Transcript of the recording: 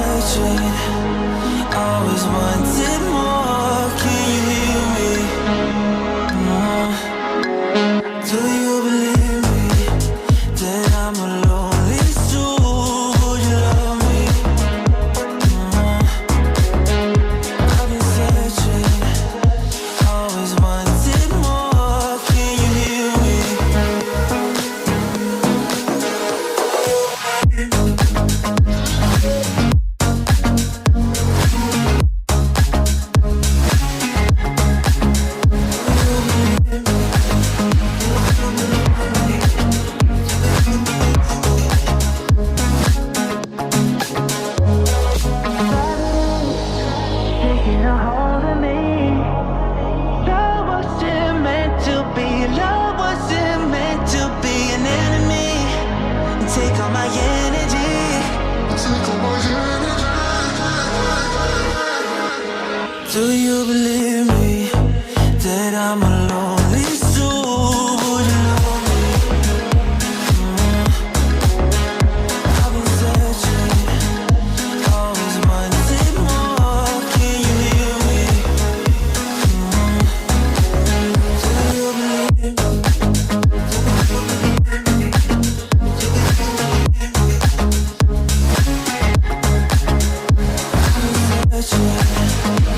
searching, always wanted more. Can you hear me? Do you believe me that I'm a lonely soul? Would you love me? I've been searching, always wanted more. Can you hear me? Taking a hold of me. Love wasn't meant to be. Love wasn't meant to be an enemy. Take all my energy. Take all my energy. Do you believe me that I'm a lonely soul? Would you love me? I've been searching, always wanted more. Can you hear me? Do you believe me? Searching,